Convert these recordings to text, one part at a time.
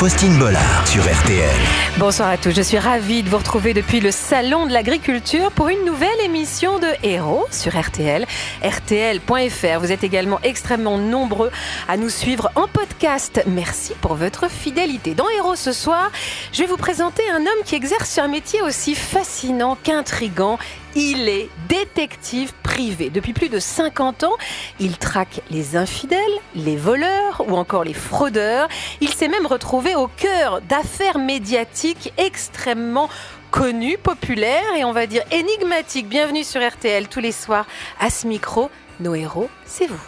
Faustine Bollard sur RTL. Bonsoir à tous, je suis ravie de vous retrouver depuis le Salon de l'Agriculture pour une nouvelle émission de Héros sur RTL, rtl.fr. Vous êtes également extrêmement nombreux à nous suivre en podcast. Merci pour votre fidélité. Dans Héros ce soir, je vais vous présenter un homme qui exerce un métier aussi fascinant qu'intriguant. Il est détective privé. Depuis plus de 50 ans, il traque les infidèles, les voleurs ou encore les fraudeurs. Il s'est même retrouvé au cœur d'affaires médiatiques extrêmement connues, populaires et on va dire énigmatiques. Bienvenue sur RTL tous les soirs à ce micro. Nos héros, c'est vous.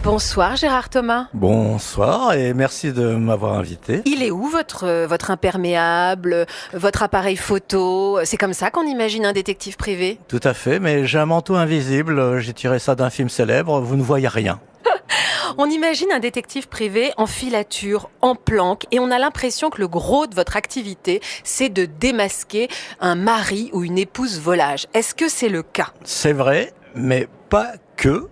Bonsoir Gérard Thomas. Bonsoir et merci de m'avoir invité. Il est où votre imperméable, votre appareil photo? C'est comme ça qu'on imagine un détective privé? Tout à fait, mais j'ai un manteau invisible, j'ai tiré ça d'un film célèbre, vous ne voyez rien. On imagine un détective privé en filature, en planque, et on a l'impression que le gros de votre activité, c'est de démasquer un mari ou une épouse volage. Est-ce que c'est le cas? C'est vrai, mais pas que.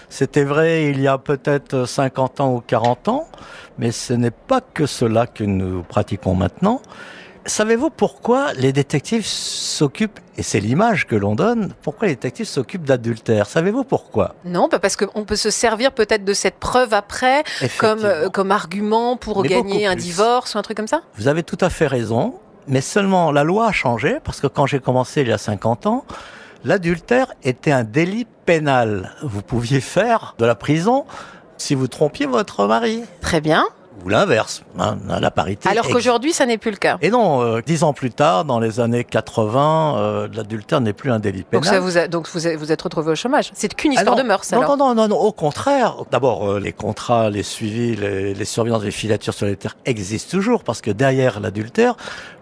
C'était vrai il y a peut-être 50 ans ou 40 ans, mais ce n'est pas que cela que nous pratiquons maintenant. Savez-vous pourquoi les détectives s'occupent, et c'est l'image que l'on donne, pourquoi les détectives s'occupent d'adultère? Savez-vous pourquoi? Non, parce qu'on peut se servir peut-être de cette preuve après comme argument pour gagner un divorce ou un truc comme ça? Vous avez tout à fait raison, mais seulement la loi a changé, parce que quand j'ai commencé il y a 50 ans, l'adultère était un délit pénal. Vous pouviez faire de la prison si vous trompiez votre mari. Très bien. Ou l'inverse, la parité. Alors qu'aujourd'hui, ça n'est plus le cas. Et non, 10 ans plus tard, dans les années 80, l'adultère n'est plus un délit pénal. Donc vous êtes retrouvé au chômage. C'est qu'une histoire de mœurs, alors. Non, au contraire. D'abord, les contrats, les suivis, les surveillances, les filatures sur les terres existent toujours, parce que derrière l'adultère,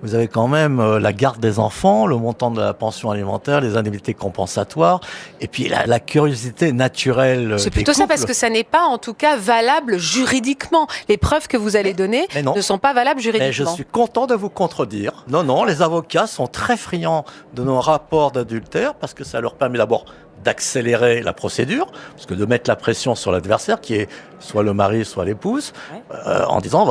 vous avez quand même la garde des enfants, le montant de la pension alimentaire, les indemnités compensatoires, et puis la curiosité naturelle. C'est plutôt ça, parce que ça n'est pas, en tout cas, valable juridiquement. Les preuves que vous allez donner ne sont pas valables juridiquement. Mais je suis content de vous contredire. Non, les avocats sont très friands de nos rapports d'adultère parce que ça leur permet d'abord d'accélérer la procédure, parce que de mettre la pression sur l'adversaire qui est soit le mari, soit l'épouse, en disant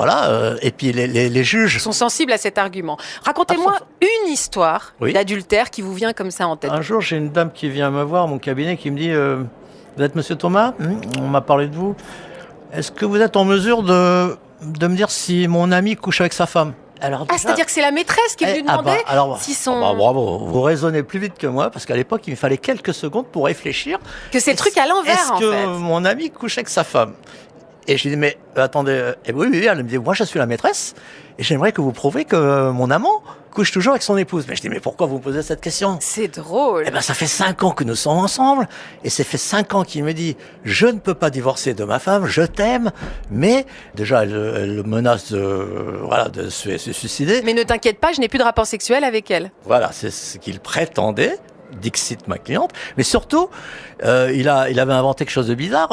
et puis les juges sont sensibles à cet argument. Racontez-moi une histoire d'adultère qui vous vient comme ça en tête. Un jour, j'ai une dame qui vient me voir à mon cabinet qui me dit vous êtes monsieur Thomas, on m'a parlé de vous. Est-ce que vous êtes en mesure de me dire si mon ami couche avec sa femme? Alors, c'est-à-dire que c'est la maîtresse qui est venue demander si son... bravo, vous raisonnez plus vite que moi, parce qu'à l'époque, il me fallait quelques secondes pour réfléchir. Que c'est le truc à l'envers, en fait. Est-ce que mon ami couche avec sa femme? Et je lui dis, mais attendez, oui, elle me dit, moi je suis la maîtresse, et j'aimerais que vous prouviez que mon amant couche toujours avec son épouse. Mais je dis, mais pourquoi vous me posez cette question? C'est drôle. Ça fait 5 ans que nous sommes ensemble, et c'est fait 5 ans qu'il me dit, je ne peux pas divorcer de ma femme, je t'aime, mais déjà elle menace de se suicider. Mais ne t'inquiète pas, je n'ai plus de rapport sexuel avec elle. Voilà, c'est ce qu'il prétendait. Dixit ma cliente, mais surtout il avait inventé quelque chose de bizarre,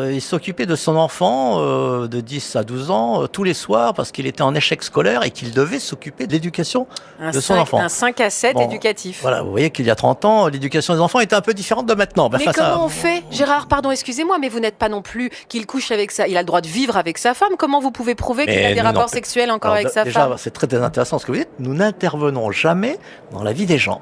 il s'occupait de son enfant de 10 à 12 ans tous les soirs parce qu'il était en échec scolaire et qu'il devait s'occuper de l'éducation de son enfant. Un 5 à 7 éducatif. Voilà, vous voyez qu'il y a 30 ans, l'éducation des enfants était un peu différente de maintenant. Mais comment on fait? Gérard, pardon, excusez-moi, mais vous n'êtes pas non plus qu'il couche avec il a le droit de vivre avec sa femme. Comment vous pouvez prouver qu'il a des rapports sexuels encore avec sa femme? Déjà, c'est très intéressant ce que vous dites. Nous n'intervenons jamais dans la vie des gens.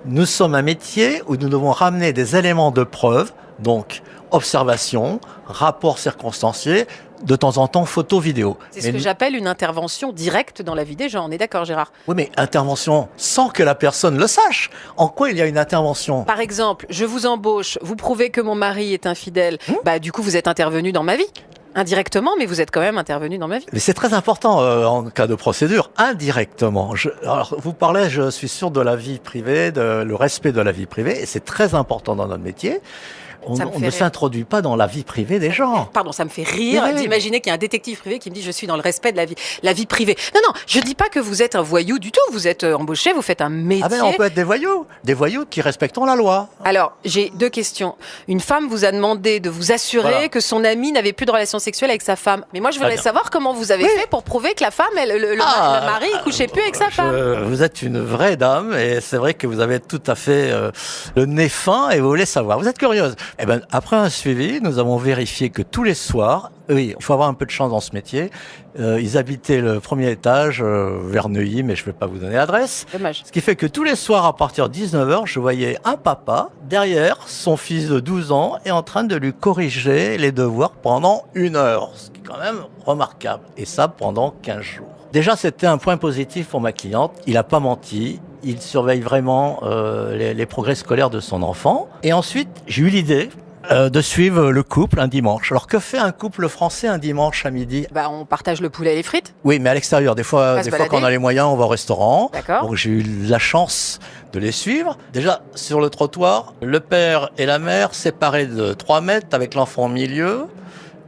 Nous sommes un métier où nous devons ramener des éléments de preuve, donc observation, rapport circonstancié, de temps en temps photo, vidéo. C'est ce que j'appelle une intervention directe dans la vie des gens, on est d'accord Gérard? Oui, mais intervention sans que la personne le sache. En quoi il y a une intervention? Par exemple, je vous embauche, vous prouvez que mon mari est infidèle, du coup vous êtes intervenu dans ma vie. Indirectement, mais vous êtes quand même intervenu dans ma vie. Mais c'est très important en cas de procédure, indirectement. Alors, vous parlez, je suis sûr, de la vie privée, le respect de la vie privée, et c'est très important dans notre métier. On ne s'introduit pas dans la vie privée des gens. Pardon, ça me fait rire d'imaginer qu'il y a un détective privé qui me dit je suis dans le respect de la vie privée. Non, je dis pas que vous êtes un voyou du tout. Vous êtes embauché, vous faites un métier. Ah ben on peut être des voyous qui respectons la loi. Alors j'ai 2 questions. Une femme vous a demandé de vous assurer que son ami n'avait plus de relation sexuelle avec sa femme. Mais moi je voudrais savoir comment vous avez fait pour prouver que la femme, le mari, il couchait plus avec sa femme. Vous êtes une vraie dame et c'est vrai que vous avez tout à fait le nez fin et vous voulez savoir. Vous êtes curieuse. Eh ben, après un suivi, nous avons vérifié que tous les soirs, oui, il faut avoir un peu de chance dans ce métier, ils habitaient le premier étage vers Neuilly, mais je ne vais pas vous donner l'adresse. Dommage. Ce qui fait que tous les soirs, à partir de 19h, je voyais un papa derrière son fils de 12 ans et en train de lui corriger les devoirs pendant 1 heure, ce qui est quand même remarquable. Et ça pendant 15 jours. Déjà, c'était un point positif pour ma cliente. Il n'a pas menti. Il surveille vraiment les progrès scolaires de son enfant. Et ensuite, j'ai eu l'idée de suivre le couple un dimanche. Alors, que fait un couple français un dimanche à midi ? On partage le poulet et les frites. Oui, mais à l'extérieur. Des fois, quand on a les moyens, on va au restaurant. D'accord. Donc, j'ai eu la chance de les suivre. Déjà, sur le trottoir, le père et la mère séparés de 3 mètres avec l'enfant au milieu.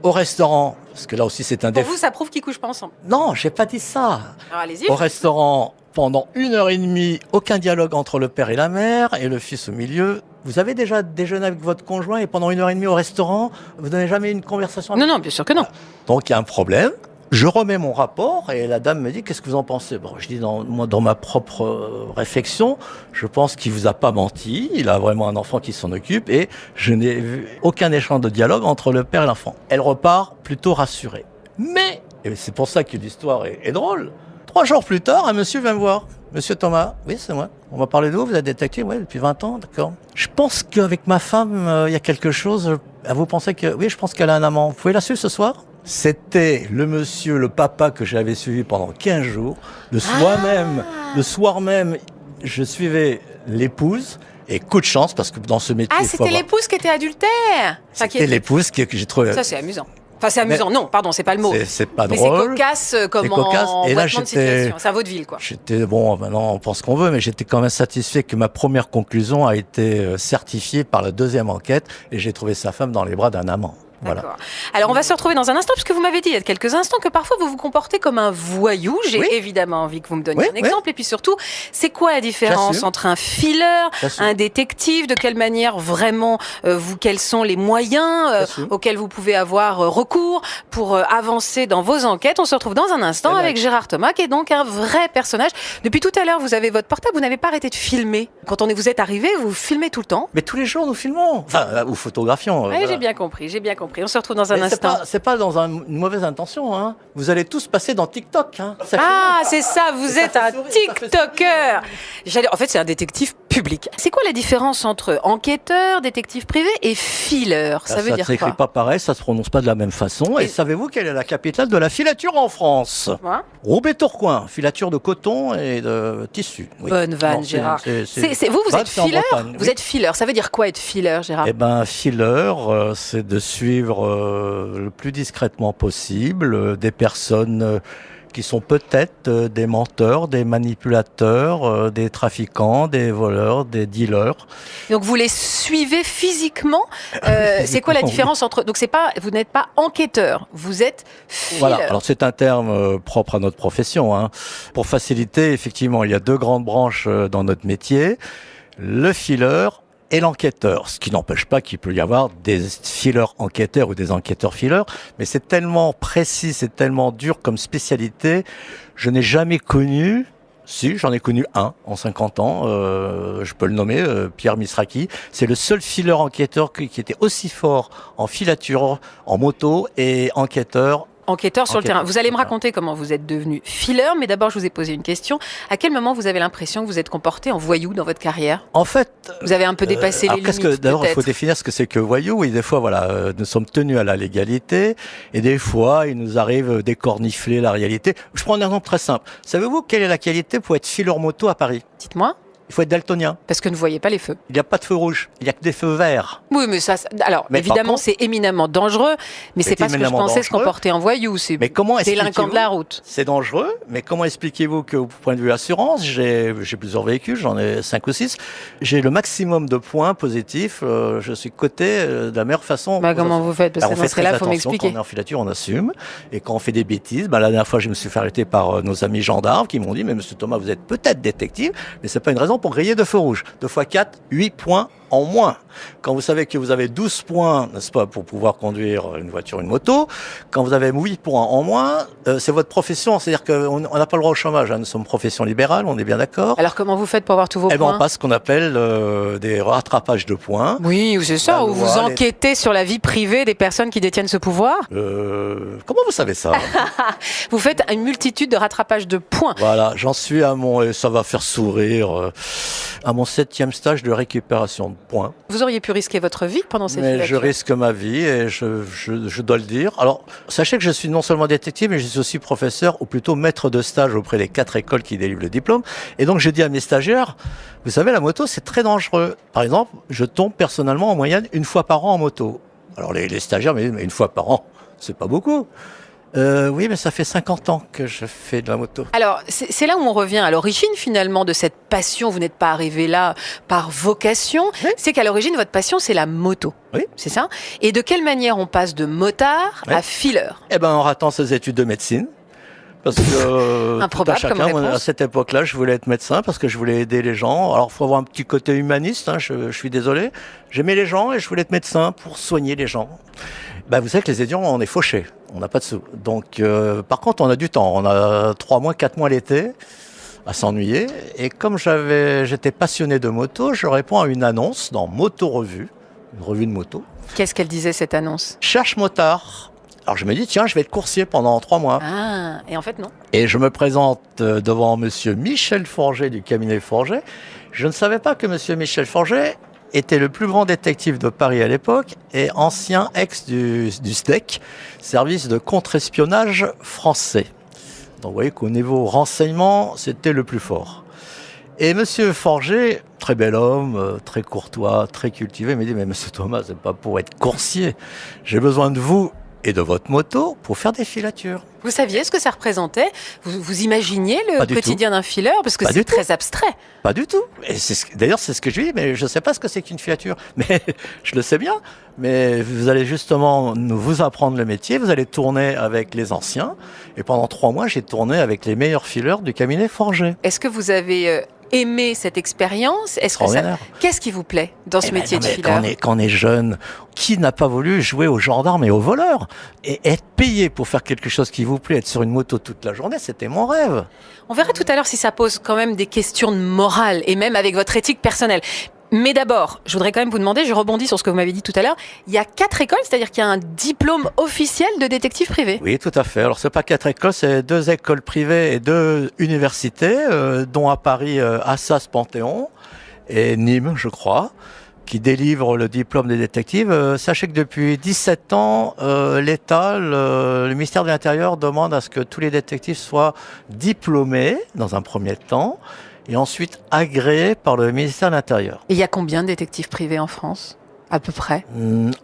Au restaurant, parce que là aussi c'est un Pour défaut. vous, ça prouve qu'ils couchent pas ensemble. Non, j'ai pas dit ça. Alors allez-y. Au restaurant, pendant 1h30, aucun dialogue entre le père et la mère et le fils au milieu. Vous avez déjà déjeuné avec votre conjoint et pendant 1h30 au restaurant, vous n'avez jamais eu une conversation avec... Non, bien sûr que non. Donc il y a un problème. Je remets mon rapport et la dame me dit « Qu'est-ce que vous en pensez ?» Bon, je dis moi, dans ma propre réflexion, je pense qu'il vous a pas menti. Il a vraiment un enfant qui s'en occupe et je n'ai vu aucun échange de dialogue entre le père et l'enfant. Elle repart plutôt rassurée. Mais, et c'est pour ça que l'histoire est drôle, 3 jours plus tard, un monsieur vient me voir. « Monsieur Thomas, oui, c'est moi. On va parler de vous, vous êtes détective, oui, depuis 20 ans, d'accord. Je pense qu'avec ma femme, il y a quelque chose. Vous pensez que... Oui, je pense qu'elle a un amant. Vous pouvez la suivre ce soir ?» C'était le monsieur, le papa que j'avais suivi pendant 15 jours. Le soir même, je suivais l'épouse. Et coup de chance, parce que dans ce métier... Ah, c'était l'épouse qui était adultère. C'était l'épouse que j'ai trouvé... Ça, c'est amusant. Enfin, c'est amusant. Non, pardon, c'est pas le mot. C'est pas mais drôle. c'est cocasse comme Et là, de situation. C'est un vaudeville, quoi. Maintenant, on pense qu'on veut, mais j'étais quand même satisfait que ma première conclusion a été certifiée par la deuxième enquête et j'ai trouvé sa femme dans les bras d'un amant. Voilà. D'accord. Alors, on va se retrouver dans un instant, puisque vous m'avez dit il y a quelques instants que parfois vous vous comportez comme un voyou. J'ai évidemment envie que vous me donniez un exemple. Et puis surtout, c'est quoi la différence entre un fileur, un détective? De quelle manière vraiment, quels sont les moyens auxquels vous pouvez avoir recours pour avancer dans vos enquêtes? On se retrouve dans un instant avec Gérard Thomas, qui est donc un vrai personnage. Depuis tout à l'heure, vous avez votre portable, vous n'avez pas arrêté de filmer. Quand vous êtes arrivé, vous filmez tout le temps. Mais tous les jours, nous filmons. Enfin, ou photographions. Oui, j'ai bien compris. On se retrouve dans un instant. C'est pas dans une mauvaise intention, hein. Vous allez tous passer dans TikTok, hein. C'est ça, vous êtes un TikToker. En fait, c'est un détective public. C'est quoi la différence entre enquêteur, détective privé et fileur? Ça veut dire quoi? Ça ne s'écrit pas pareil, ça se prononce pas de la même façon. Et savez-vous quelle est la capitale de la filature en France? Roubaix-Tourcoing, filature de coton et de tissu. Oui. Bonne vanne, Gérard. Vous êtes fileur? Vous êtes fileur. Ça veut dire quoi être fileur, Gérard? Fileur, c'est de suivre le plus discrètement possible des personnes qui sont peut-être des menteurs, des manipulateurs, des trafiquants, des voleurs, des dealers. Donc vous les suivez physiquement. C'est quoi la différence entre... Donc vous n'êtes pas enquêteur, vous êtes fileur. Voilà, alors c'est un terme propre à notre profession, hein. Pour faciliter, effectivement, il y a 2 grandes branches dans notre métier. Le fileur et l'enquêteur, ce qui n'empêche pas qu'il peut y avoir des fileurs enquêteurs ou des enquêteurs fileurs, mais c'est tellement précis, c'est tellement dur comme spécialité, je n'ai jamais connu, si j'en ai connu un en 50 ans, je peux le nommer, Pierre Misraki, c'est le seul fileur enquêteur qui était aussi fort en filature, en moto et enquêteur sur le terrain. Vous allez me raconter comment vous êtes devenu fileur, mais d'abord je vous ai posé une question. À quel moment vous avez l'impression que vous êtes comporté en voyou dans votre carrière? En fait, vous avez un peu dépassé les limites. D'abord, il faut définir ce que c'est que voyou. Et des fois, nous sommes tenus à la légalité, et des fois, il nous arrive d'écornifler la réalité. Je prends un exemple très simple. Savez-vous quelle est la qualité pour être fileur moto à Paris? Dites-moi. Il faut être daltonien. Parce que ne voyez pas les feux. Il n'y a pas de feu rouge, il n'y a que des feux verts. Oui, mais ça... Alors, évidemment, c'est éminemment dangereux, mais c'est pas ce que je pensais se comporter en voyou. C'est délinquant de la route. C'est dangereux, mais comment expliquez-vous que, au point de vue assurance, j'ai plusieurs véhicules, j'en ai 5 ou 6, j'ai le maximum de points positifs, je suis coté de la meilleure façon. Comment vous faites? Parce que dans ce cas-là, il faut m'expliquer. Quand on est en filature, on assume. Et quand on fait des bêtises, la dernière fois, je me suis fait arrêter par nos amis gendarmes qui m'ont dit « Mais monsieur Thomas, vous êtes peut-être détective, mais c'est pas une raison pour griller de feu rouge. 2 x 4, 8 points en moins. Quand vous savez que vous avez 12 points, n'est-ce pas, pour pouvoir conduire une voiture, une moto, quand vous avez 8 points en moins, c'est votre profession. C'est-à-dire qu'on n'a pas le droit au chômage. Nous sommes profession libérale, on est bien d'accord. Alors comment vous faites pour avoir tous vos Eh ben, points? on passe ce qu'on appelle des rattrapages de points. Oui, c'est ça, où vous loi, enquêtez sur la vie privée des personnes qui détiennent ce pouvoir. Comment vous savez ça? Vous faites une multitude de rattrapages de points. Voilà, j'en suis et ça va faire sourire, à mon 7e stage de récupération de points. Vous auriez pu risquer votre vie pendant ces Mais filatures. je risque ma vie et je dois le dire. Alors, sachez que je suis non seulement détective, mais je suis aussi professeur, ou plutôt maître de stage auprès des 4 écoles qui délivrent le diplôme. Et donc, je dis à mes stagiaires, vous savez, la moto, c'est très dangereux. Par exemple, je tombe personnellement en moyenne 1 fois par an en moto. Alors, les stagiaires me disent, mais 1 fois par an, c'est pas beaucoup. Oui, mais ça fait 50 ans que je fais de la moto. Alors, c'est là où on revient à l'origine finalement de cette passion. Vous n'êtes pas arrivé là par vocation. Oui. C'est qu'à l'origine, votre passion, c'est la moto. Oui. C'est ça? Et de quelle manière on passe de motard Oui. à fileur? Eh ben, en ratant ses études de médecine. Parce que Improbable tout à comme chacun, réponse. à cette époque-là, je voulais être médecin parce que je voulais aider les gens. Alors, il faut avoir un petit côté humaniste, hein, je suis désolé. J'aimais les gens et je voulais être médecin pour soigner les gens. Ben, vous savez que les étudiants, on est fauchés, on n'a pas de sous. Donc, par contre, on a du temps. On a 3 mois, 4 mois l'été à s'ennuyer. Et comme j'étais passionné de moto, je réponds à une annonce dans Moto Revue, une revue de moto. Qu'est-ce qu'elle disait cette annonce? Cherche motard. Alors, je me dis, tiens, je vais être coursier pendant 3 mois. Ah, et en fait non. Et je me présente devant monsieur Michel Forget du cabinet Forget. Je ne savais pas que monsieur Michel Forget était le plus grand détective de Paris à l'époque et ancien ex du SDEC, service de contre-espionnage français. Donc vous voyez qu'au niveau renseignement, c'était le plus fort. Et monsieur Forget, très bel homme, très courtois, très cultivé, me dit, mais monsieur Thomas, c'est pas pour être coursier. J'ai besoin de vous et de votre moto pour faire des filatures. Vous saviez ce que ça représentait? Vous imaginiez le Pas du quotidien d'un fileur? Parce que Pas c'est du tout. très abstrait. Pas du tout. Et d'ailleurs, c'est ce que je dis, mais je ne sais pas ce que c'est qu'une filature. Mais je le sais bien. Mais vous allez justement vous apprendre le métier, vous allez tourner avec les anciens. Et pendant 3 mois, j'ai tourné avec les meilleurs fileurs du cabinet Forget. Est-ce que vous avez aimé cette expérience? Est-ce que Extraordinaire. Qu'est-ce qui vous plaît dans ce Eh ben, métier non, de mais fileur? quand on est jeune, qui n'a pas voulu jouer aux gendarmes et aux voleurs? Et être payé pour faire quelque chose qui vous plaît, être sur une moto toute la journée, c'était mon rêve. On verra tout à l'heure si ça pose quand même des questions de morale et même avec votre éthique personnelle. Mais d'abord, je voudrais quand même vous demander, je rebondis sur ce que vous m'avez dit tout à l'heure, il y a 4 écoles, c'est-à-dire qu'il y a un diplôme officiel de détective privé. Oui, tout à fait. Alors, c'est pas 4 écoles, c'est 2 écoles privées et 2 universités, dont à Paris, Assas Panthéon et Nîmes, je crois, qui délivrent le diplôme des détectives. Sachez que depuis 17 ans, l'État, le ministère de l'Intérieur demande à ce que tous les détectives soient diplômés, dans un premier temps, et ensuite agréés par le ministère de l'Intérieur. Et il y a combien de détectives privés en France? À peu près.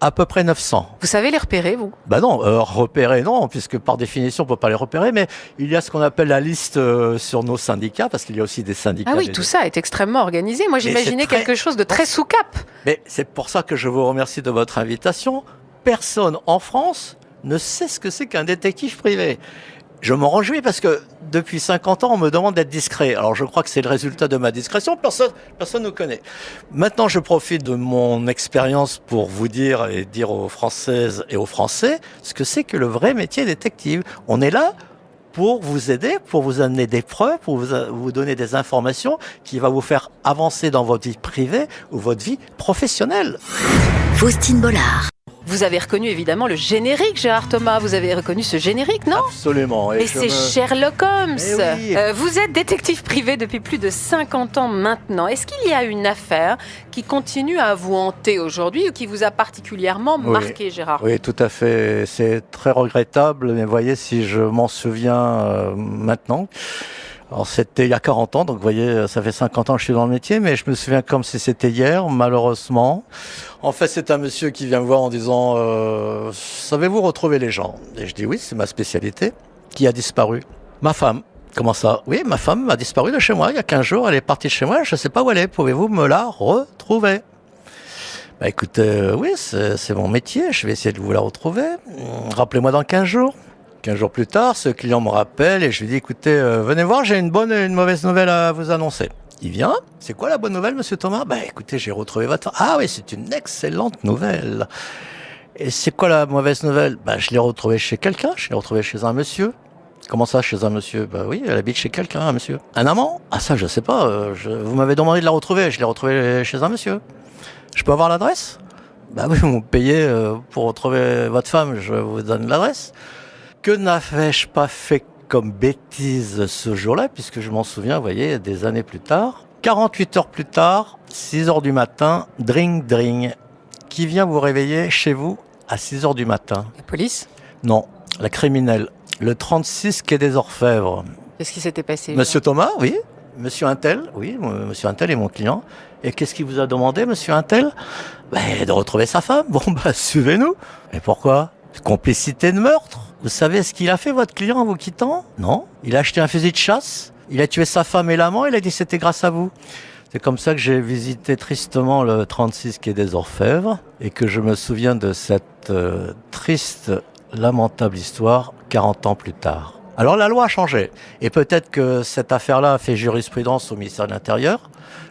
À peu près 900. Vous savez les repérer, vous? Ben non, repérer non, puisque par définition on peut pas les repérer, mais il y a ce qu'on appelle la liste sur nos syndicats, parce qu'il y a aussi des syndicats. Ah oui, tout ça est extrêmement organisé. Moi, j'imaginais c'est très- quelque chose de très sous-cap. Mais c'est pour ça que je vous remercie de votre invitation. Personne en France ne sait ce que c'est qu'un détective privé. Je m'en réjouis parce que depuis 50 ans, on me demande d'être discret. Alors je crois que c'est le résultat de ma discrétion. Personne ne nous connaît. Maintenant, je profite de mon expérience pour vous dire et dire aux Françaises et aux Français ce que c'est que le vrai métier détective. On est là pour vous aider, pour vous amener des preuves, pour vous donner des informations qui va vous faire avancer dans votre vie privée ou votre vie professionnelle. Faustine Bollard. Vous avez reconnu évidemment le générique, Gérard Thomas. Vous avez reconnu ce générique, non? Absolument. Mais c'est Sherlock Holmes. Mais oui. Vous êtes détective privé depuis plus de 50 ans maintenant. Est-ce qu'il y a une affaire qui continue à vous hanter aujourd'hui ou qui vous a particulièrement marqué, Gérard? Oui, tout à fait. C'est très regrettable, mais voyez, si je m'en souviens maintenant. Alors c'était il y a 40 ans, donc vous voyez, ça fait 50 ans que je suis dans le métier, mais je me souviens comme si c'était hier, malheureusement. En fait, c'est un monsieur qui vient me voir en disant « Savez-vous retrouver les gens ?» Et je dis « Oui, c'est ma spécialité. » Qui a disparu? Ma femme. Comment ça? Oui, ma femme a disparu de chez moi il y a 15 jours, elle est partie de chez moi, je ne sais pas où elle est. Pouvez-vous me la retrouver? Bah écoutez, oui, c'est mon métier, je vais essayer de vous la retrouver. Rappelez-moi dans 15 jours. 15 jours plus tard, ce client me rappelle et je lui dis, écoutez, venez voir, j'ai une bonne et une mauvaise nouvelle à vous annoncer. Il vient. C'est quoi la bonne nouvelle, monsieur Thomas? Écoutez, j'ai retrouvé votre femme. Ah oui, c'est une excellente nouvelle. Et c'est quoi la mauvaise nouvelle? Je l'ai retrouvée chez quelqu'un. Je l'ai retrouvée chez un monsieur. Comment ça, chez un monsieur? Oui, elle habite chez quelqu'un, un monsieur. Un amant? Ah ça, je sais pas. Vous m'avez demandé de la retrouver. Je l'ai retrouvée chez un monsieur. Je peux avoir l'adresse? Oui, vous me payez pour retrouver votre femme. Je vous donne l'adresse. Que n'avais-je pas fait comme bêtise ce jour-là, puisque je m'en souviens, vous voyez, des années plus tard. 48 heures plus tard, 6 heures du matin, dring, dring. Qui vient vous réveiller chez vous à 6 heures du matin? La police? Non, la criminelle. Le 36 quai des Orfèvres. Qu'est-ce qui s'était passé? Monsieur Thomas, oui. Monsieur Untel, oui, monsieur Untel est mon client. Et qu'est-ce qu'il vous a demandé, monsieur Untel? De retrouver sa femme. Bon, suivez-nous. Et pourquoi? Complicité de meurtre. Vous savez ce qu'il a fait, votre client, en vous quittant? Non. Il a acheté un fusil de chasse. Il a tué sa femme et l'amant. Il a dit que c'était grâce à vous. C'est comme ça que j'ai visité tristement le 36 quai des Orfèvres et que je me souviens de cette triste, lamentable histoire 40 ans plus tard. Alors la loi a changé et peut-être que cette affaire-là a fait jurisprudence au ministère de l'Intérieur.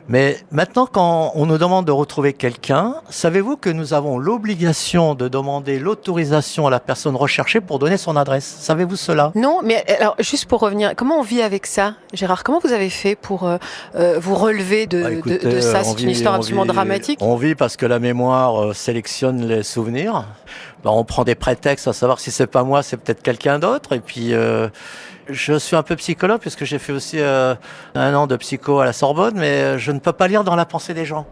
Mais maintenant, quand on nous demande de retrouver quelqu'un, savez-vous que nous avons l'obligation de demander l'autorisation à la personne recherchée pour donner son adresse? Savez-vous cela? Non, mais alors juste pour revenir, comment on vit avec ça, Gérard? Comment vous avez fait pour vous relever de ça? C'est une histoire absolument dramatique. On vit parce que la mémoire sélectionne les souvenirs. On prend des prétextes à savoir si c'est pas moi, c'est peut-être quelqu'un d'autre. Et puis, je suis un peu psychologue puisque j'ai fait aussi 1 an de psycho à la Sorbonne, mais je ne peux pas lire dans la pensée des gens.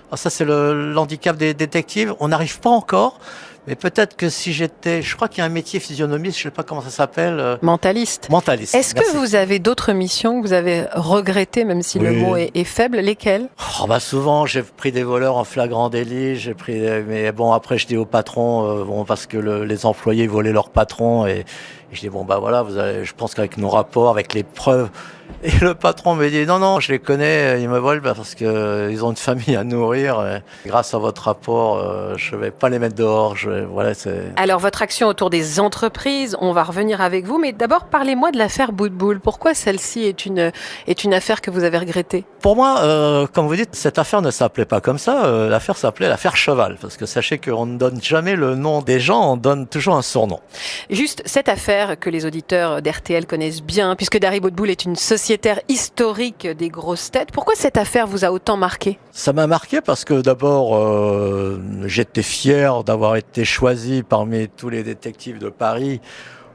Alors ça, c'est l'handicap des détectives. On n'arrive pas encore. Mais peut-être que si j'étais, je crois qu'il y a un métier physionomiste, je ne sais pas comment ça s'appelle. Mentaliste. Mentaliste. Est-ce que vous avez d'autres missions que vous avez regrettées, même si le mot est faible? Lesquelles? Souvent, j'ai pris des voleurs en flagrant délit. Mais bon, après, je dis au patron, parce que les employés volaient leur patron et je dis je pense qu'avec nos rapports, avec les preuves. Et le patron me dit non, je les connais, ils me volent parce que ils ont une famille à nourrir. Et grâce à votre rapport, je vais pas les mettre dehors. Alors votre action autour des entreprises, on va revenir avec vous, mais d'abord parlez-moi de l'affaire Boutboul. Pourquoi celle-ci est une affaire que vous avez regrettée? Pour moi, comme vous dites, cette affaire ne s'appelait pas comme ça. L'affaire s'appelait l'affaire Cheval, parce que sachez qu'on ne donne jamais le nom des gens, on donne toujours un surnom. Juste cette affaire que les auditeurs d'RTL connaissent bien, puisque Dari Boutboul est une sociétaire historique des grosses têtes. Pourquoi cette affaire vous a autant marqué? Ça m'a marqué parce que d'abord, j'étais fier d'avoir été choisi parmi tous les détectives de Paris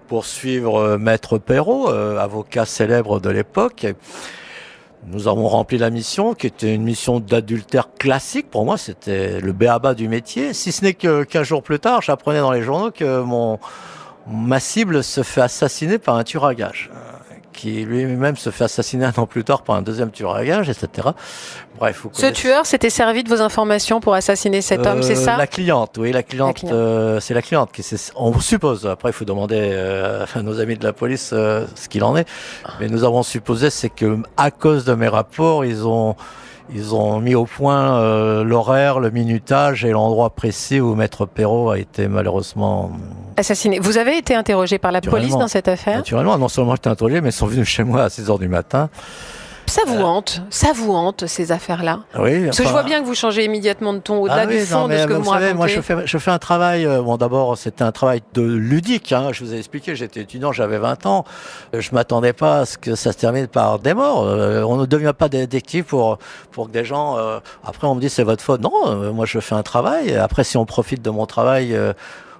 pour suivre Maître Perrault, avocat célèbre de l'époque. Nous avons rempli la mission, qui était une mission d'adultère classique. Pour moi, c'était le b.a.-ba du métier. Si ce n'est que 15 jours plus tard, j'apprenais dans les journaux que ma cible se fait assassiner par un tueur à gages, qui lui-même se fait assassiner 1 an plus tard par un deuxième tueur à gages, etc. Bref, ce tueur s'était servi de vos informations pour assassiner cet homme, c'est ça? La cliente, oui, c'est la cliente qui on suppose. Après, il faut demander à nos amis de la police ce qu'il en est. Mais nous avons supposé, c'est que à cause de mes rapports, ils ont mis au point l'horaire, le minutage et l'endroit précis où Maître Perrault a été malheureusement assassiné. Vous avez été interrogé par la police dans cette affaire? Naturellement, non seulement j'étais interrogé, mais ils sont venus chez moi à 6 heures du matin. Ça vous hante ces affaires-là? Oui. Parce que je vois bien que vous changez immédiatement de ton au-delà du fond de ce que vous me racontez. Moi, je fais un travail. D'abord, c'était un travail de ludique. Je vous ai expliqué, j'étais étudiant, j'avais 20 ans. Je m'attendais pas à ce que ça se termine par des morts. On ne devient pas détective pour que des gens. Après, on me dit c'est votre faute. Non, moi, je fais un travail. Après, si on profite de mon travail.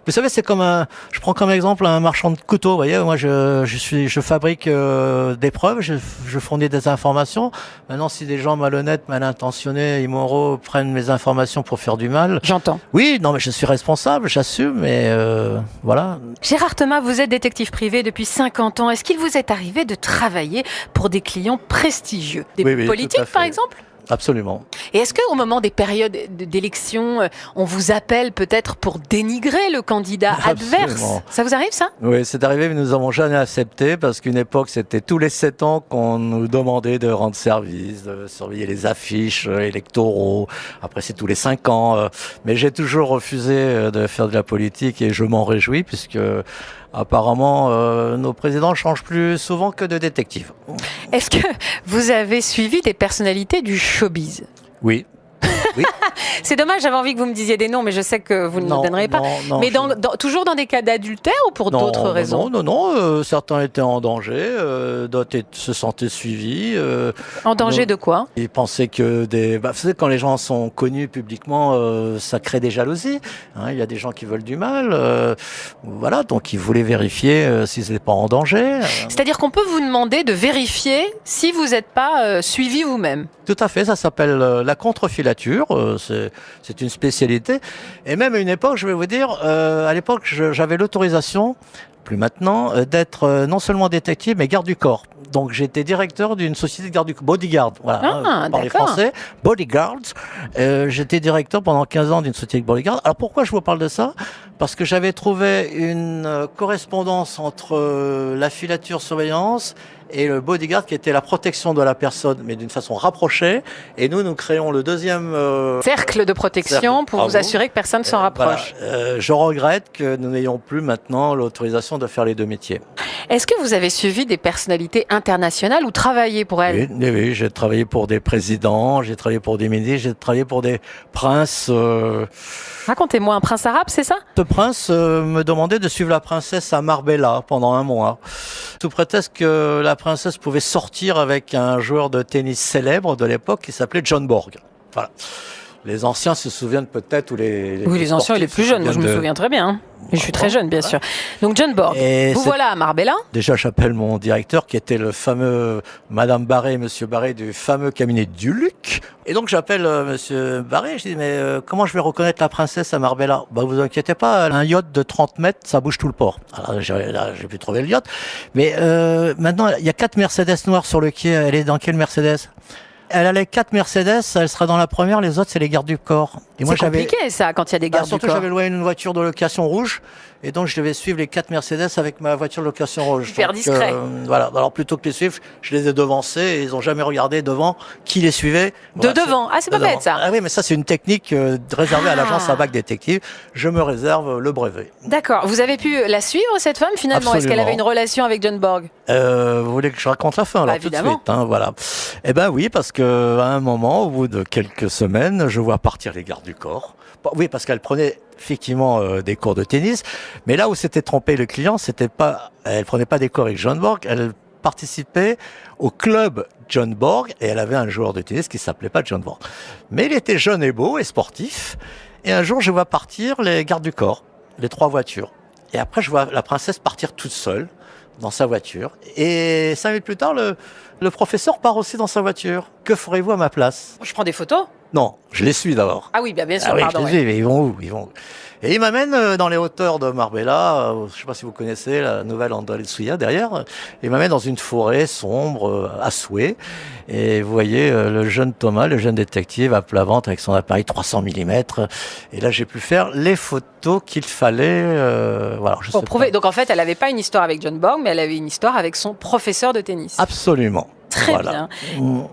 Vous savez, c'est comme je prends comme exemple un marchand de couteaux. Vous voyez, moi, je fabrique des preuves, je fournis des informations. Maintenant, si des gens malhonnêtes, mal intentionnés, immoraux prennent mes informations pour faire du mal. J'entends. Oui, non, mais je suis responsable, j'assume, mais voilà. Gérard Thomas, vous êtes détective privé depuis 50 ans. Est-ce qu'il vous est arrivé de travailler pour des clients prestigieux? Des politiques, par exemple? Absolument. Et est-ce qu'au moment des périodes d'élection, on vous appelle peut-être pour dénigrer le candidat adverse? Ça vous arrive, ça? Oui, c'est arrivé, mais nous n'avons jamais accepté parce qu'une époque, c'était tous les 7 ans qu'on nous demandait de rendre service, de surveiller les affiches électoraux. Après, c'est tous les 5 ans. Mais j'ai toujours refusé de faire de la politique et je m'en réjouis puisque apparemment, nos présidents changent plus souvent que de détectives. Est-ce que vous avez suivi des personnalités du showbiz? Oui. Oui. C'est dommage, j'avais envie que vous me disiez des noms, mais je sais que vous ne me donnerez pas. Mais toujours dans des cas d'adultère ou pour d'autres raisons? Non. Certains étaient en danger, d'autres se sentaient suivis. En danger de quoi? Ils pensaient que vous savez, quand les gens sont connus publiquement, ça crée des jalousies. Hein, il y a des gens qui veulent du mal. Voilà, donc ils voulaient vérifier s'ils n'étaient pas en danger. C'est-à-dire qu'on peut vous demander de vérifier si vous n'êtes pas suivi vous-même? Tout à fait, ça s'appelle la contrefilature, c'est une spécialité. Et même à une époque, je vais vous dire, à l'époque, j'avais l'autorisation, plus maintenant, d'être non seulement détective, mais garde du corps. Donc j'étais directeur d'une société de garde du corps, bodyguard, voilà, par les Français, bodyguards. J'étais directeur pendant 15 ans d'une société de bodyguard. Alors pourquoi je vous parle de ça? Parce que j'avais trouvé une correspondance entre la filature surveillance et le bodyguard qui était la protection de la personne, mais d'une façon rapprochée. Et nous créons le deuxième cercle de protection pour vous assurer que personne ne s'en rapproche. Voilà. Je regrette que nous n'ayons plus maintenant l'autorisation de faire les deux métiers. Est-ce que vous avez suivi des personnalités internationales ou travaillé pour elles? Oui, j'ai travaillé pour des présidents, j'ai travaillé pour des ministres, j'ai travaillé pour des princes. Racontez-moi, un prince arabe, c'est ça? Ce prince me demandait de suivre la princesse à Marbella pendant un mois, sous prétexte que la princesse pouvait sortir avec un joueur de tennis célèbre de l'époque qui s'appelait John Borg. Voilà. Les anciens se souviennent peut-être, ou les anciens et les plus jeunes, moi je me souviens très bien. Hein. Je suis très jeune, bien sûr. Donc John Borg, vous voilà à Marbella. Déjà, j'appelle mon directeur qui était le fameux Madame Barré et Monsieur Barré du fameux cabinet du Luc. Et donc j'appelle Monsieur Barré, je dis mais comment je vais reconnaître la princesse à Marbella? Bah vous inquiétez pas, un yacht de 30 mètres, ça bouge tout le port. Alors j'ai pu trouver le yacht. Mais maintenant, il y a 4 Mercedes noires sur le quai. Elle est dans quelle Mercedes? Elle a les 4 Mercedes, elle sera dans la première, les autres c'est les gardes du corps. Et moi, c'est compliqué ça quand il y a des gardes du corps. Surtout j'avais loué une voiture de location rouge et donc je devais suivre les 4 Mercedes avec ma voiture de location rouge. Hyper discret. Voilà, alors plutôt que les suivre, je les ai devancés et ils n'ont jamais regardé devant qui les suivait. Voilà, devant, c'est pas bête ça. Ah oui, mais ça c'est une technique réservée à l'agence ABAC Détective. Je me réserve le brevet. D'accord, vous avez pu la suivre cette femme finalement? Absolument. Est-ce qu'elle avait une relation avec John Borg? Vous voulez que je raconte la fin alors tout de suite, hein, voilà. Eh ben oui, parce que à un moment, au bout de quelques semaines, je vois partir les gardes du corps. Oui, parce qu'elle prenait effectivement des cours de tennis, mais là où s'était trompé le client, c'était pas, elle prenait pas des cours avec John Borg, elle participait au club John Borg et elle avait un joueur de tennis qui s'appelait pas John Borg. Mais il était jeune et beau et sportif. Et un jour, je vois partir les gardes du corps, les 3 voitures. Et après, je vois la princesse partir toute seule dans sa voiture. Et 5 minutes plus tard, le professeur part aussi dans sa voiture. Que ferez-vous à ma place? Je prends des photos? Non, je les suis d'abord. Ah oui, bien sûr, pardon. Je les suis, mais ils vont où? Et il m'amène dans les hauteurs de Marbella, je ne sais pas si vous connaissez la nouvelle Andalusia derrière, il m'amène dans une forêt sombre, à souhait, et vous voyez le jeune Thomas, le jeune détective à plat ventre avec son appareil 300 mm, et là j'ai pu faire les photos qu'il fallait, voilà. Pour prouver, donc en fait elle n'avait pas une histoire avec John Borg, mais elle avait une histoire avec son professeur de tennis. Absolument. Très bien.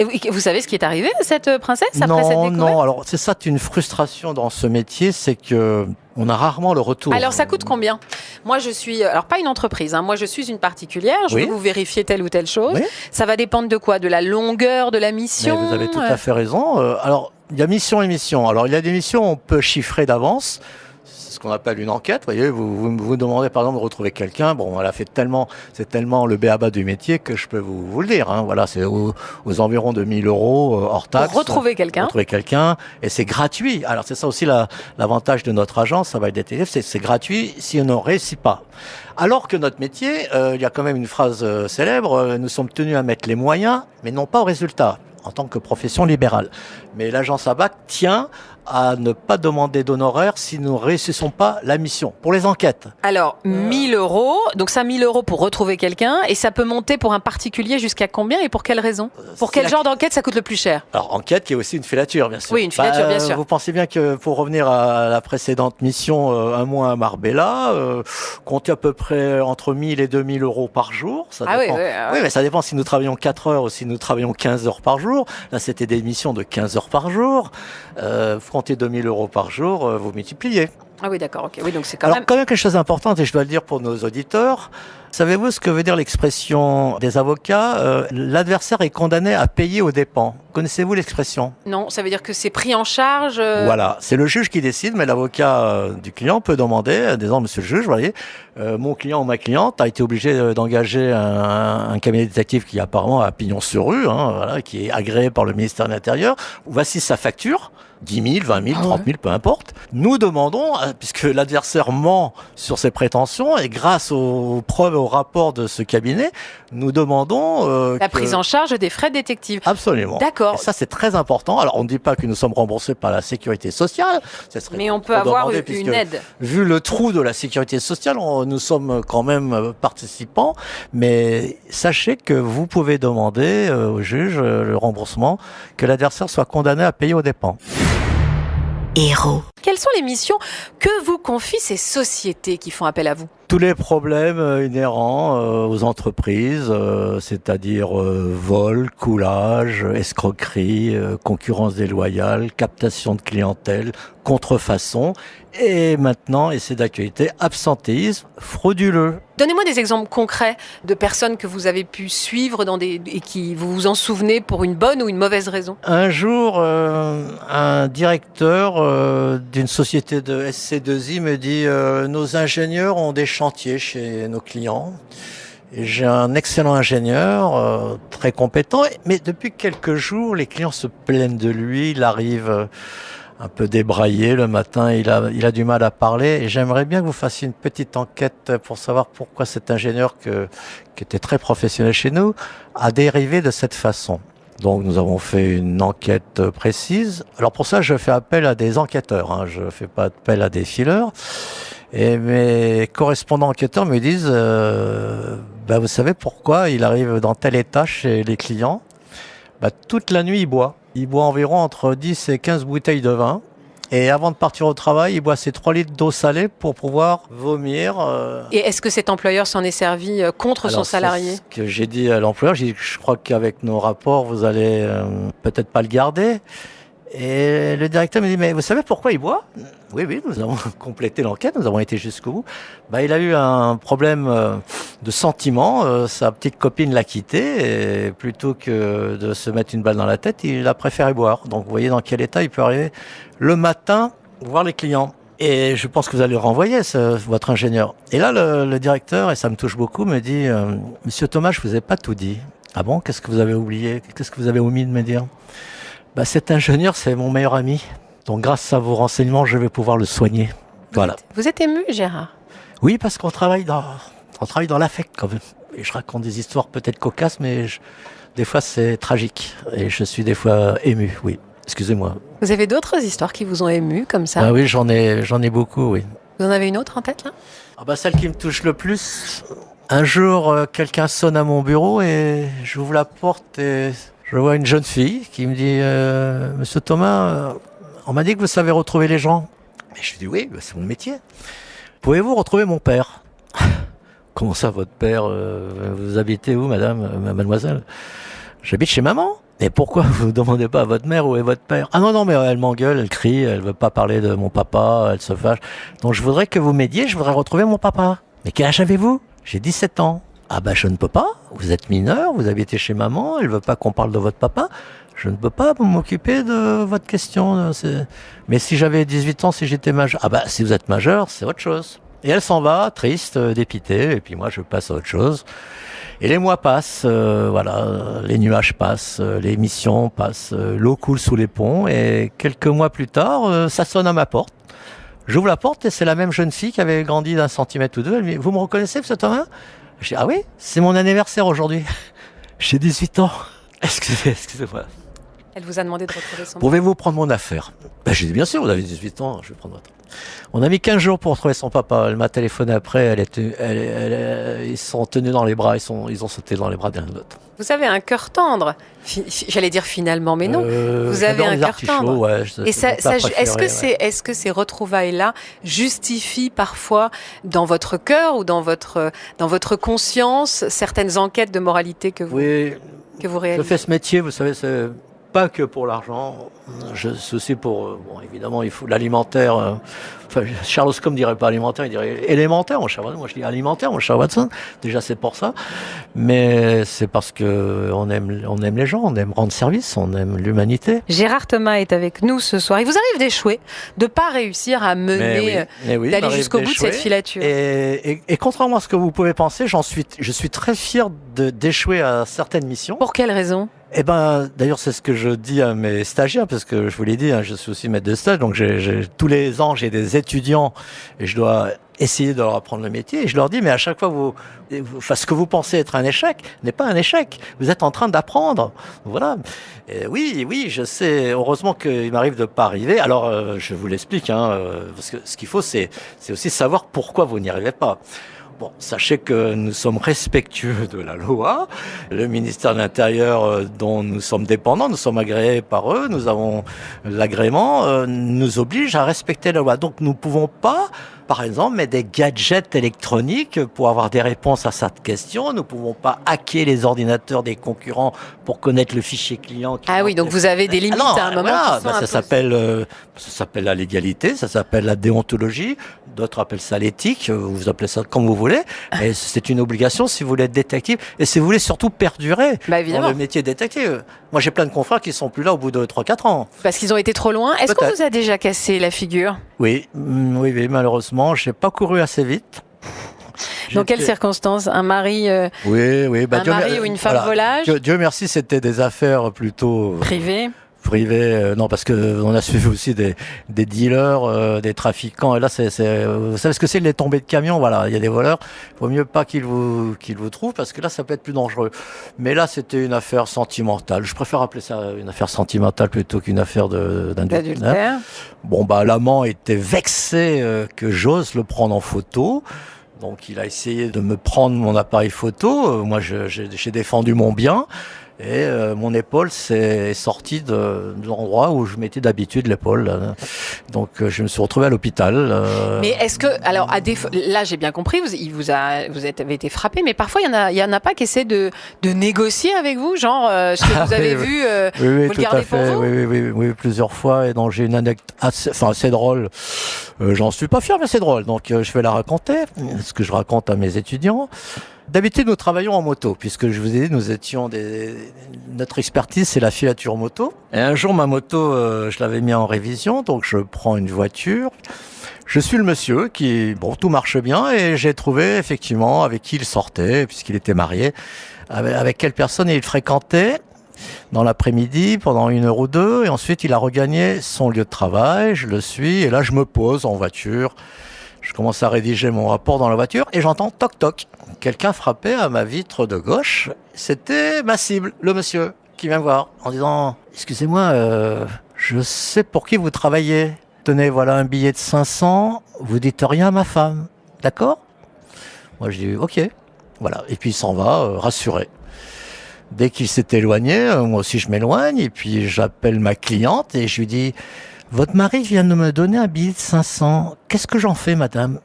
Et vous savez ce qui est arrivé à cette princesse après cette découverte? Non, alors c'est ça une frustration dans ce métier, c'est que on a rarement le retour. Alors ça coûte combien? Moi je suis, alors pas une entreprise, hein, moi je suis une particulière, je veux vous vérifier telle ou telle chose. Oui. Ça va dépendre de quoi? De la longueur de la mission? Mais vous avez tout à fait raison. Alors il y a mission et mission. Alors il y a des missions on peut chiffrer d'avance. Ce qu'on appelle une enquête, vous voyez, vous demandez par exemple de retrouver quelqu'un, bon, elle a fait c'est tellement le b.a.-ba du métier que je peux vous le dire, hein, voilà, c'est aux environs de 1 000 € hors taxe. Pour retrouver quelqu'un. Et c'est gratuit. Alors c'est ça aussi l'avantage de notre agence, ça va être détective, c'est gratuit si on ne réussit pas. Alors que notre métier, il y a quand même une phrase célèbre, nous sommes tenus à mettre les moyens, mais non pas au résultat, en tant que profession libérale. Mais l'agence ABAC tient à ne pas demander d'honoraires si nous ne réussissons pas la mission, pour les enquêtes. Alors, 1 000 €, donc ça 1 000 € pour retrouver quelqu'un, et ça peut monter pour un particulier jusqu'à combien et pour quelle raison? Pour quel genre d'enquête ça coûte le plus cher? Alors, enquête qui est aussi une filature, bien sûr. Oui, une filature, bien sûr. Vous pensez bien que, pour revenir à la précédente mission, un mois à Marbella, comptez à peu près entre 1 000 et 2 000 € par jour. Ça dépend. Oui, mais ça dépend si nous travaillons 4 heures ou si nous travaillons 15 heures par jour. Là, c'était des missions de 15 heures par jour. Comptez 2 000 € par jour, vous multipliez. Ah oui, d'accord, ok. Oui, donc c'est quand Alors, même... quand même quelque chose d'important, et je dois le dire pour nos auditeurs, savez-vous ce que veut dire l'expression des avocats l'adversaire est condamné à payer aux dépens. Connaissez-vous l'expression? Non, ça veut dire que c'est pris en charge. Voilà, c'est le juge qui décide, mais l'avocat du client peut demander, en disant, monsieur le juge, vous voyez, mon client ou ma cliente a été obligé d'engager un cabinet détective qui apparemment a pignon sur rue, voilà, qui est agréé par le ministère de l'Intérieur. Voici sa facture. 10 000, 20 000, 30 000, peu importe. Nous demandons, puisque l'adversaire ment sur ses prétentions, et grâce aux preuves et aux rapports de ce cabinet, nous demandons... la prise en charge des frais de détective. Absolument. D'accord. Et ça, c'est très important. Alors, on ne dit pas que nous sommes remboursés par la sécurité sociale. Mais on peut avoir une aide. Vu le trou de la sécurité sociale, nous sommes quand même participants. Mais sachez que vous pouvez demander au juge le remboursement, que l'adversaire soit condamné à payer aux dépens. Héros. Quelles sont les missions que vous confient ces sociétés qui font appel à vous? Tous les problèmes inhérents aux entreprises, c'est-à-dire vol, coulage, escroquerie, concurrence déloyale, captation de clientèle, contrefaçon, et maintenant, et c'est d'actualité, absentéisme frauduleux. Donnez-moi des exemples concrets de personnes que vous avez pu suivre et qui vous vous en souvenez pour une bonne ou une mauvaise raison. Un jour, un directeur d'une société de SC2I me dit nos ingénieurs ont des chantiers chez nos clients. Et j'ai un excellent ingénieur, très compétent, mais depuis quelques jours, les clients se plaignent de lui. Il arrive un peu débraillé le matin, il a du mal à parler. Et j'aimerais bien que vous fassiez une petite enquête pour savoir pourquoi cet ingénieur qui était très professionnel chez nous a dérivé de cette façon. Donc nous avons fait une enquête précise. Alors pour ça, je fais appel à des enquêteurs, je fais pas appel à des fileurs. Et mes correspondants enquêteurs me disent, vous savez pourquoi il arrive dans tel état chez les clients? Toute la nuit, il boit. Il boit environ entre 10 et 15 bouteilles de vin. Et avant de partir au travail, il boit ses 3 litres d'eau salée pour pouvoir vomir. Et est-ce que cet employeur s'en est servi contre son salarié? C'est ce que j'ai dit à l'employeur. J'ai dit, je crois qu'avec nos rapports, vous allez peut-être pas le garder. Et le directeur me dit, mais vous savez pourquoi il boit? Oui, nous avons complété l'enquête, nous avons été jusqu'au bout. Il a eu un problème de sentiment, sa petite copine l'a quitté, et plutôt que de se mettre une balle dans la tête, il a préféré boire. Donc vous voyez dans quel état il peut arriver le matin voir les clients. Et je pense que vous allez le renvoyer, votre ingénieur. Et là, le directeur, et ça me touche beaucoup, me dit, Monsieur Thomas, je vous ai pas tout dit. Ah bon, qu'est-ce que vous avez oublié? Qu'est-ce que vous avez omis de me dire? Cet ingénieur, c'est mon meilleur ami. Donc, grâce à vos renseignements, je vais pouvoir le soigner. Voilà. Vous êtes ému, Gérard? Oui, parce qu'on travaille dans l'affect, quand même. Et je raconte des histoires peut-être cocasses, mais des fois, c'est tragique. Et je suis des fois ému, oui. Excusez-moi. Vous avez d'autres histoires qui vous ont ému, comme ça? Oui, j'en ai beaucoup, oui. Vous en avez une autre en tête, là? Celle qui me touche le plus. Un jour, quelqu'un sonne à mon bureau et j'ouvre la porte et je vois une jeune fille qui me dit Monsieur Thomas, on m'a dit que vous savez retrouver les gens. Et je lui dis oui, c'est mon métier. Pouvez-vous retrouver mon père? Comment ça, votre père? Vous habitez où, mademoiselle? J'habite chez maman. Et pourquoi vous ne demandez pas à votre mère où est votre père? Ah non, mais elle m'engueule, elle crie, elle veut pas parler de mon papa, elle se fâche. Donc je voudrais que vous m'aidiez, je voudrais retrouver mon papa. Mais quel âge avez-vous? J'ai 17 ans. Ah je ne peux pas, vous êtes mineur, vous habitez chez maman, elle veut pas qu'on parle de votre papa. Je ne peux pas m'occuper de votre question. Mais si j'avais 18 ans, si j'étais majeur... si vous êtes majeur, c'est autre chose. Et elle s'en va, triste, dépitée, et puis moi je passe à autre chose. Et les mois passent, les nuages passent, les missions passent, l'eau coule sous les ponts, et quelques mois plus tard, ça sonne à ma porte. J'ouvre la porte et c'est la même jeune fille qui avait grandi d'1 centimètre ou 2. Elle me dit, vous me reconnaissez, monsieur Thomas? Je dis, ah oui, c'est mon anniversaire aujourd'hui. J'ai 18 ans. Excusez-moi. Elle vous a demandé de retrouver son... Pouvez-vous prendre mon affaire? J'ai dit, bien sûr, vous avez 18 ans, je vais prendre votre... On a mis 15 jours pour retrouver son papa. Elle m'a téléphoné après, ils sont tenus dans les bras, ils ont sauté dans les bras d'un autre. Vous avez un cœur tendre, j'allais dire finalement, mais non. Vous avez un cœur tendre. Ouais, et est-ce que ces retrouvailles-là justifient parfois dans votre cœur ou dans votre conscience certaines enquêtes de moralité que vous réalisez? Je fais ce métier, vous savez, c'est pas que pour l'argent. C'est aussi pour, évidemment, il faut l'alimentaire, Sherlock Holmes dirait pas alimentaire, il dirait élémentaire, mon cher Watson. Moi, je dis alimentaire, mon cher Watson. Déjà, c'est pour ça. Mais c'est parce que on aime les gens, on aime rendre service, on aime l'humanité. Gérard Thomas est avec nous ce soir. Il vous arrive d'échouer, de pas réussir à mener, d'aller jusqu'au bout de cette filature. Et contrairement à ce que vous pouvez penser, je suis très fier d'échouer à certaines missions. Pour quelle raison? Eh ben, d'ailleurs, c'est ce que je dis à mes stagiaires, parce que je vous l'ai dit, hein, je suis aussi maître de stage, donc tous les ans, j'ai des étudiants et je dois essayer de leur apprendre le métier. Et je leur dis, mais à chaque fois, ce que vous pensez être un échec n'est pas un échec. Vous êtes en train d'apprendre. Voilà. Et oui, je sais. Heureusement qu'il m'arrive de pas arriver. Alors, je vous l'explique, hein, parce que ce qu'il faut, c'est aussi savoir pourquoi vous n'y arrivez pas. Bon, sachez que nous sommes respectueux de la loi. Le ministère de l'Intérieur, dont nous sommes dépendants, nous sommes agréés par eux, nous avons l'agrément, nous oblige à respecter la loi. Donc nous ne pouvons pas, par exemple, mettre des gadgets électroniques pour avoir des réponses à cette question. Nous ne pouvons pas hacker les ordinateurs des concurrents pour connaître le fichier client. Oui, donc vous avez des limites à un moment. Voilà, ça s'appelle la légalité, ça s'appelle la déontologie. D'autres appellent ça l'éthique, vous appelez ça comme vous voulez. Et c'est une obligation si vous voulez être détective et si vous voulez surtout perdurer dans le métier de détective. Moi, j'ai plein de confrères qui sont plus là au bout de 3-4 ans. Parce qu'ils ont été trop loin. Est-ce qu'on vous a déjà cassé la figure? Oui, malheureusement, j'ai pas couru assez vite. Dans quelles circonstances? Un mari, oui, un mari ou une femme volage? Dieu merci, c'était des affaires plutôt privées. Non, parce que on a suivi aussi des dealers, des trafiquants. Et là, vous savez ce que c'est, les tombées de camions. Voilà, il y a des voleurs. Il vaut mieux pas qu'ils vous trouvent, parce que là, ça peut être plus dangereux. Mais là, c'était une affaire sentimentale. Je préfère appeler ça une affaire sentimentale plutôt qu'une affaire d'adultère. Bon, l'amant était vexé que j'ose le prendre en photo. Donc, il a essayé de me prendre mon appareil photo. Moi, j'ai défendu mon bien. Et mon épaule s'est sortie de l'endroit où je mettais d'habitude l'épaule. Donc je me suis retrouvé à l'hôpital. Mais est-ce que, alors là j'ai bien compris, vous avez été frappé, mais parfois il y en a pas qui essaient de négocier avec vous, genre ce que vous avez vu, oui, vous le gardez pour vous? Oui, plusieurs fois. Et donc j'ai une anecdote assez drôle. J'en suis pas fier, mais c'est drôle. Donc je vais la raconter, ce que je raconte à mes étudiants. D'habitude, nous travaillons en moto, puisque je vous ai dit, notre expertise, c'est la filature moto. Et un jour, ma moto, je l'avais mis en révision, donc je prends une voiture. Je suis le monsieur tout marche bien, et j'ai trouvé effectivement avec qui il sortait, puisqu'il était marié, avec quelle personne il fréquentait dans l'après-midi pendant 1 heure ou 2, et ensuite il a regagné son lieu de travail, je le suis, et là je me pose en voiture. Je commence à rédiger mon rapport dans la voiture et j'entends toc toc. Quelqu'un frappait à ma vitre de gauche. C'était ma cible, le monsieur, qui vient me voir en disant « Excusez-moi, je sais pour qui vous travaillez. Tenez, voilà un billet de 500, vous dites rien à ma femme. D'accord ?» Moi je dis « Ok. » Voilà. Et puis il s'en va, rassuré. Dès qu'il s'est éloigné, moi aussi je m'éloigne et puis j'appelle ma cliente et je lui dis « Votre mari vient de me donner un billet de 500. Qu'est-ce que j'en fais, madame ?»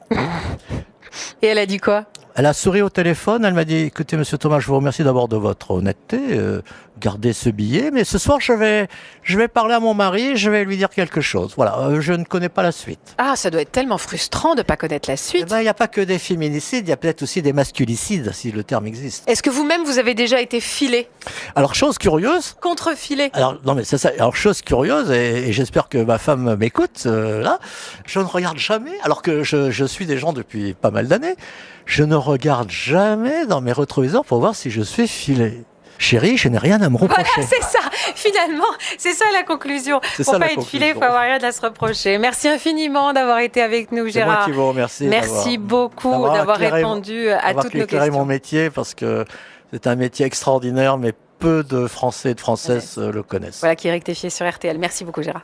Et elle a dit quoi? Elle a souri au téléphone. Elle m'a dit « Écoutez, monsieur Thomas, je vous remercie d'abord de votre honnêteté. Gardez ce billet. Mais ce soir, je vais parler à mon mari. Je vais lui dire quelque chose. Voilà, je ne connais pas la suite. » Ah, ça doit être tellement frustrant de ne pas connaître la suite. Il n'y a pas que des féminicides. Il y a peut-être aussi des masculicides, si le terme existe. Est-ce que vous-même, vous avez déjà été filé? Alors, chose curieuse. Contre-filé. Alors, non, mais c'est ça. Alors, chose curieuse, et j'espère que ma femme m'écoute, là. Je ne regarde jamais, alors que je suis des gens depuis pas mal d'années. Je ne regarde jamais dans mes rétroviseurs pour voir si je suis filé. Chérie, je n'ai rien à me reprocher. Voilà, c'est ça, finalement, c'est ça la conclusion. Pour pas être filé, il faut avoir rien à se reprocher. Merci infiniment d'avoir été avec nous, Gérard. C'est moi qui vous remercie. Merci beaucoup d'avoir répondu à toutes nos questions. Mon métier, parce que c'est un métier extraordinaire, mais peu de Français et de Françaises le connaissent. Voilà qui est rectifié sur RTL. Merci beaucoup, Gérard.